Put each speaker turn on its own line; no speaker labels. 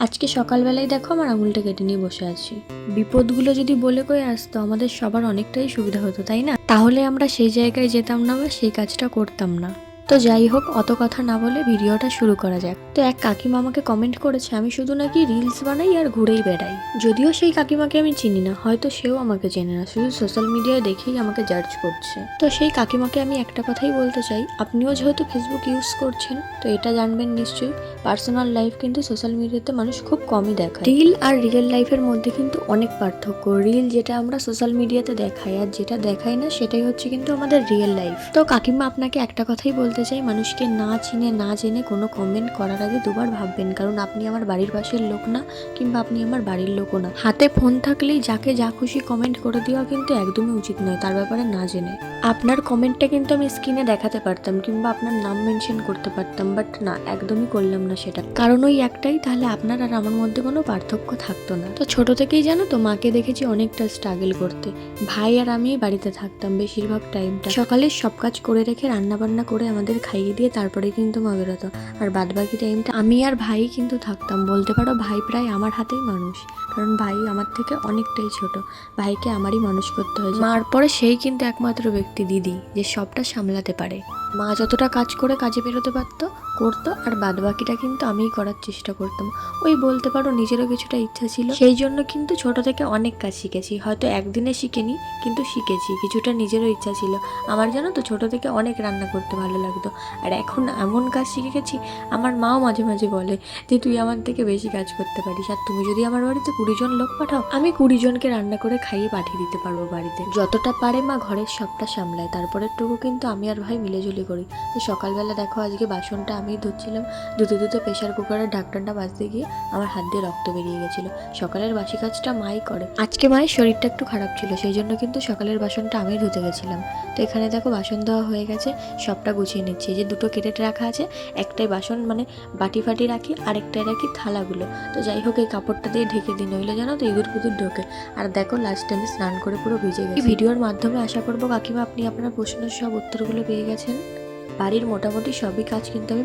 আজকে সকালবেলায় দেখো আমার আঙুলটা কেটে নিয়ে বসে আছি। বিপদগুলো যদি বলে কয়ে আসতো আমাদের সবার অনেকটাই সুবিধা হতো, তাই না? তাহলে আমরা সেই জায়গায় যেতাম না বা সেই কাজটা করতাম না। তো যাই হোক, অত কথা না বলে ভিডিওটা শুরু করা যাক। তো এক কাকিমা আমাকে কমেন্ট করেছে আমি শুধু নাকি রিলস বানাই আর ঘুরেই বেড়াই। যদিও সেই কাকিমাকে আমি চিনি না, হয়তো সেও আমাকে চেনে না, শুধু সোশ্যাল মিডিয়ায় দেখেই আমাকে জাজ করছে। তো সেই কাকিমাকে আমি একটা কথাই বলতে চাই, আপনিও যেহেতু ফেসবুক ইউজ করছেন তো এটা জানবেন নিশ্চয়ই, পার্সোনাল লাইফ কিন্তু সোশ্যাল মিডিয়াতে মানুষ খুব কমই দেখায়। রিল আর রিয়েল লাইফের মধ্যে কিন্তু অনেক পার্থক্য। রিল যেটা আমরা সোশ্যাল মিডিয়াতে দেখাই আর যেটা দেখাই না সেটাই হচ্ছে কিন্তু আমাদের রিয়েল লাইফ। তো কাকিমা আপনাকে একটা কথাই বলতে চাই, মানুষকে না চিনে না জেনে কোনো কমেন্ট করার আগে দুবার ভাববেন, কারণ আপনি আমার বাড়ির পাশের লোক না, কিংবা আপনি আমার বাড়ির লোকও না। হাতে ফোন থাকলেই যাকে যা খুশি কমেন্ট করে দেওয়া কিন্তু একদমই উচিত নয়, তার ব্যাপারে না জেনে। আপনার কমেন্টটা কিন্তু আমি স্ক্রিনে দেখাতে পারতাম কিংবা আপনার নাম মেনশন করতে পারতাম, বাট না, একদমই করলাম না সেটা। কারণ ওই একটাই, তাহলে আপনার আর আমার মধ্যে কোনো পার্থক্য থাকতো না। তো ছোট থেকেই জানো তো মাকে দেখেছি অনেকটা স্ট্রাগল করতে। ভাই আর আমি বাড়িতে থাকতাম বেশিরভাগ টাইমটা। সকালে সব কাজ করে রেখে রান্না বান্না করে আমাদের খাইয়ে দিয়ে তারপরে কিন্তু মা বেরোতো, আর বাদ বাকি টাইমটা আমি আর ভাই কিন্তু থাকতাম। বলতে পারো ভাই প্রায় আমার হাতেই মানুষ, কারণ ভাই আমার থেকে অনেকটাই ছোট। ভাইকে আমারই মানুষ করতে হয়েছে। মার পরে সেই কিন্তু একমাত্র ব্যক্তি দিদি যে সবটা সামলাতে পারে। মা যতটা কাজ করে কাজে বেরোতে পারতো করতো, আর বাদ বাকিটা কিন্তু আমিই করার চেষ্টা করতাম। ওই বলতে পারো নিজেরও কিছুটা ইচ্ছা ছিল, সেই জন্য কিন্তু ছোট থেকে অনেক কাজ শিখেছি। হয়তো একদিনে শিখিনি, কিন্তু শিখেছি। কিছুটা নিজেরও ইচ্ছা ছিল। আমার জানো তো ছোট থেকে অনেক রান্না করতে ভালো লাগতো, আর এখন এমন কাজ শিখে গেছি, আমার মাও মাঝে মাঝে বলে যে তুই আমার থেকে বেশি কাজ করতে পারিস, আর তুমি যদি আমার বাড়িতে 20 জন লোক পাঠাও আমি 20 জনকে রান্না করে খাইয়ে পাঠিয়ে দিতে পারবো বাড়িতে। যতটা পারে মা ঘরের সবটা সামলায়, তারপরের টুকু কিন্তু আমি আর ভাই মিলেঝুলি করি। তো সকালবেলা দেখো আজকে বাসনটা আমি ধুচ্ছিলাম, ধুতে ধুতে প্রেশার কুকারের ঢাকনাটা বাজতে গিয়ে আমার হাত দিয়ে রক্ত বেরিয়ে গেছিলো। সকালের বাসি কাজটা মাই করে। আজকে মায়ের শরীরটা একটু খারাপ ছিল, সেই জন্য কিন্তু সকালের বাসনটা আমি ধুতে গেছিলাম। তো এখানে দেখো বাসন ধোয়া হয়ে গেছে, সবটা গুছিয়ে নিচ্ছি। এই যে দুটো কেটে রাখা আছে, একটাই বাসন মানে বাটি ফাটি রাখি, আরেকটাই রাখি থালাগুলো। তো যাই হোক, এই কাপড়টা দিয়ে ঢেকে দিই, নইলে জানো তো ইঁদুর ফিঁদুর ঢোকে। আর দেখো লাস্টে আমি স্নান করে পুরো ভিজে গেছি। ভিডিওর মাধ্যমে আশা করবো কাকিমা আপনি আপনার প্রশ্নের সব উত্তরগুলো পেয়ে গেছেন। বাড়ির মোটামুটি সবই কাজ কিন্তু আমি